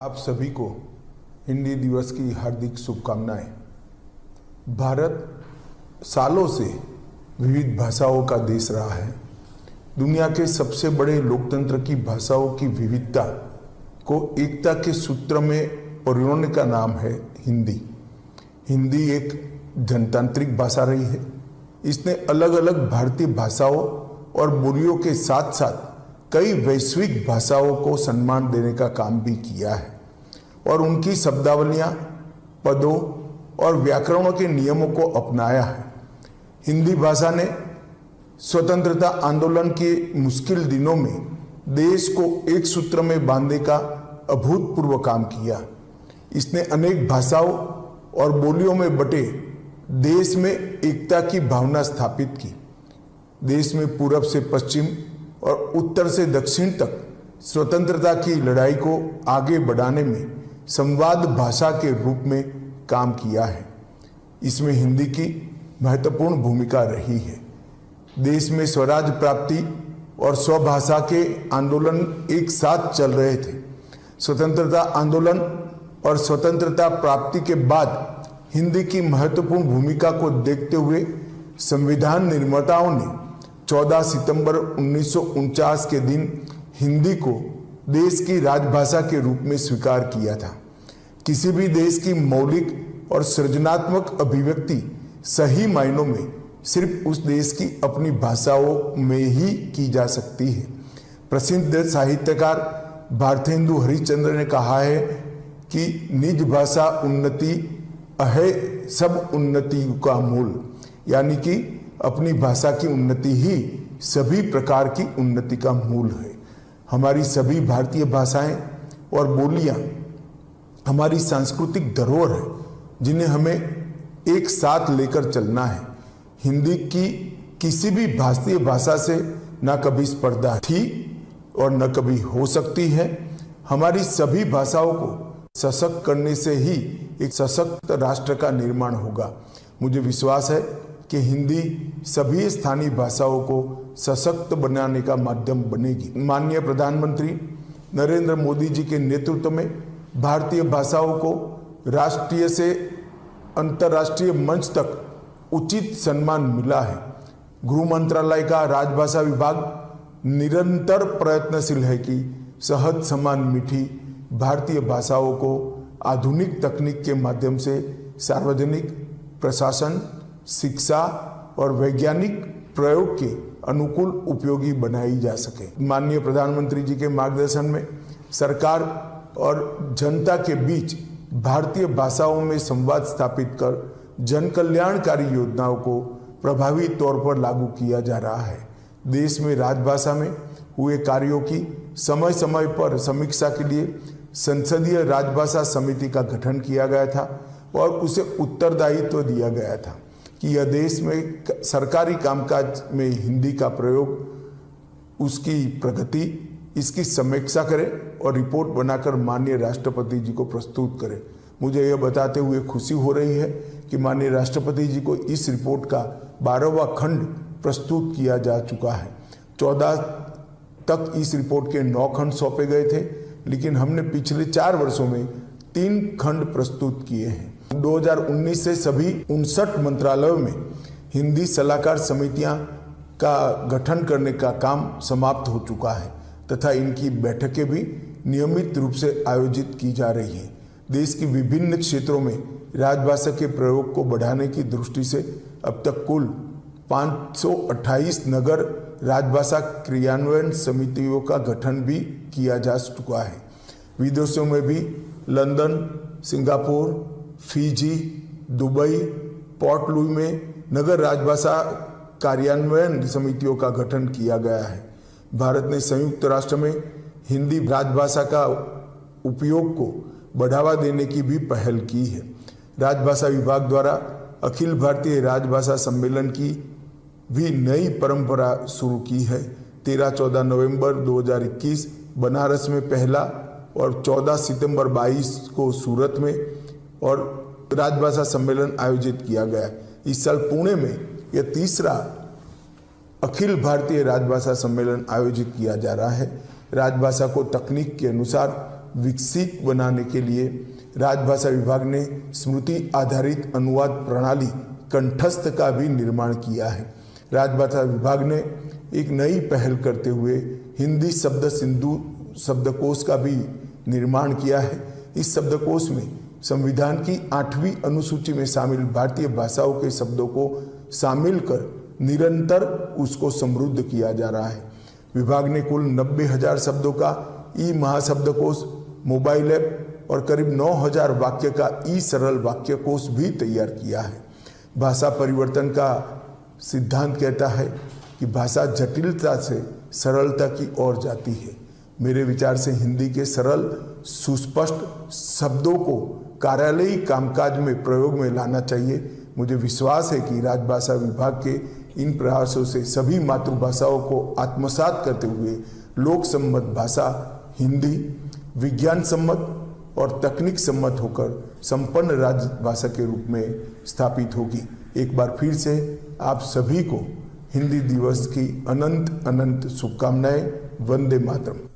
आप सभी को हिंदी दिवस की हार्दिक शुभकामनाएं। भारत सालों से विविध भाषाओं का देश रहा है। दुनिया के सबसे बड़े लोकतंत्र की भाषाओं की विविधता को एकता के सूत्र में पिरोने का नाम है हिंदी। हिंदी एक जनतांत्रिक भाषा रही है। इसने अलग अलग भारतीय भाषाओं और बोलियों के साथ साथ कई वैश्विक भाषाओं को सम्मान देने का काम भी किया है और उनकी शब्दावलियां, पदों और व्याकरणों के नियमों को अपनाया है। हिंदी भाषा ने स्वतंत्रता आंदोलन के मुश्किल दिनों में देश को एक सूत्र में बांधने का अभूतपूर्व काम किया। इसने अनेक भाषाओं और बोलियों में बटे देश में एकता की भावना स्थापित की। देश में पूरब से पश्चिम और उत्तर से दक्षिण तक स्वतंत्रता की लड़ाई को आगे बढ़ाने में संवाद भाषा के रूप में काम किया है। इसमें हिंदी की महत्वपूर्ण भूमिका रही है। देश में स्वराज प्राप्ति और स्वभाषा के आंदोलन एक साथ चल रहे थे। स्वतंत्रता आंदोलन और स्वतंत्रता प्राप्ति के बाद हिंदी की महत्वपूर्ण भूमिका को देखते हुए संविधान निर्माताओं ने 14 सितंबर 1949 के दिन हिंदी को देश की राजभाषा के रूप में स्वीकार किया था। किसी भी देश की मौलिक और सृजनात्मक अभिव्यक्ति सही मायनों में सिर्फ उस देश की अपनी भाषाओं में ही की जा सकती है। प्रसिद्ध साहित्यकार भारतेंदु हरिश्चंद्र ने कहा है कि निज भाषा उन्नति अहे सब उन्नति का मूल, यानी कि अपनी भाषा की उन्नति ही सभी प्रकार की उन्नति का मूल है। हमारी सभी भारतीय भाषाएं और बोलियां हमारी सांस्कृतिक धरोहर है, जिन्हें हमें एक साथ लेकर चलना है। हिंदी की किसी भी भारतीय भाषा से न कभी स्पर्धा थी और न कभी हो सकती है। हमारी सभी भाषाओं को सशक्त करने से ही एक सशक्त राष्ट्र का निर्माण होगा। मुझे विश्वास है कि हिंदी सभी स्थानीय भाषाओं को सशक्त बनाने का माध्यम बनेगी। माननीय प्रधानमंत्री नरेंद्र मोदी जी के नेतृत्व में भारतीय भाषाओं को राष्ट्रीय से अंतर्राष्ट्रीय मंच तक उचित सम्मान मिला है। गृह मंत्रालय का राजभाषा विभाग निरंतर प्रयत्नशील है कि सहज समान मीठी भारतीय भाषाओं को आधुनिक तकनीक के माध्यम से सार्वजनिक प्रशासन, शिक्षा और वैज्ञानिक प्रयोग के अनुकूल उपयोगी बनाई जा सके। माननीय प्रधानमंत्री जी के मार्गदर्शन में सरकार और जनता के बीच भारतीय भाषाओं में संवाद स्थापित कर जन कल्याणकारी योजनाओं को प्रभावी तौर पर लागू किया जा रहा है। देश में राजभाषा में हुए कार्यों की समय समय पर समीक्षा के लिए संसदीय राजभाषा समिति का गठन किया गया था और उसे उत्तरदायित्व दिया गया था कि यह देश में सरकारी कामकाज में हिंदी का प्रयोग, उसकी प्रगति, इसकी समीक्षा करे और रिपोर्ट बनाकर माननीय राष्ट्रपति जी को प्रस्तुत करे। मुझे यह बताते हुए खुशी हो रही है कि माननीय राष्ट्रपति जी को इस रिपोर्ट का 12वां खंड प्रस्तुत किया जा चुका है। 14 तक इस रिपोर्ट के 9 खंड सौंपे गए थे, लेकिन हमने पिछले 4 वर्षों में 3 खंड प्रस्तुत किए हैं। 2019 से सभी 59 मंत्रालयों में हिंदी सलाहकार समितियां का गठन करने का काम समाप्त हो चुका है तथा इनकी बैठकें भी नियमित रूप से आयोजित की जा रही हैं। देश की विभिन्न क्षेत्रों में राजभाषा के प्रयोग को बढ़ाने की दृष्टि से अब तक कुल 528 नगर राजभाषा क्रियान्वयन समितियों का गठन भी किया जा चुका है। विदेशों में भी London, Singapore, Fiji, Dubai, port Louis में नगर राजभाषा कार्यान्वयन समितियों का गठन किया गया है। भारत ने संयुक्त राष्ट्र में हिंदी राजभाषा का उपयोग को बढ़ावा देने की भी पहल की है। राजभाषा विभाग द्वारा अखिल भारतीय राजभाषा सम्मेलन की भी नई परंपरा शुरू की है। 13-14 नवंबर 2021 बनारस में पहला और 14 सितंबर 22 को सूरत में और राजभाषा सम्मेलन आयोजित किया गया। इस साल पुणे में यह तीसरा अखिल भारतीय राजभाषा सम्मेलन आयोजित किया जा रहा है। राजभाषा को तकनीक के अनुसार विकसित बनाने के लिए राजभाषा विभाग ने स्मृति आधारित अनुवाद प्रणाली कंठस्थ का भी निर्माण किया है। राजभाषा विभाग ने एक नई पहल करते हुए हिंदी शब्द सिंधु शब्दकोश का भी निर्माण किया है। इस शब्दकोश में संविधान की 8वीं अनुसूची में शामिल भारतीय भाषाओं के शब्दों को शामिल कर निरंतर उसको समृद्ध किया जा रहा है। विभाग ने कुल 90,000 शब्दों का ई महाशब्दकोश, मोबाइल ऐप और करीब 9,000 वाक्य का ई सरल वाक्य कोश भी तैयार किया है। भाषा परिवर्तन का सिद्धांत कहता है कि भाषा जटिलता से सरलता की ओर जाती है। मेरे विचार से हिंदी के सरल सुस्पष्ट शब्दों को कार्यालयी कामकाज में प्रयोग में लाना चाहिए। मुझे विश्वास है कि राजभाषा विभाग के इन प्रयासों से सभी मातृभाषाओं को आत्मसात करते हुए लोक सम्मत भाषा हिंदी विज्ञान सम्मत और तकनीक सम्मत होकर संपन्न राजभाषा के रूप में स्थापित होगी। एक बार फिर से आप सभी को हिंदी दिवस की अनंत अनंत शुभकामनाएं। वंदे मातरम।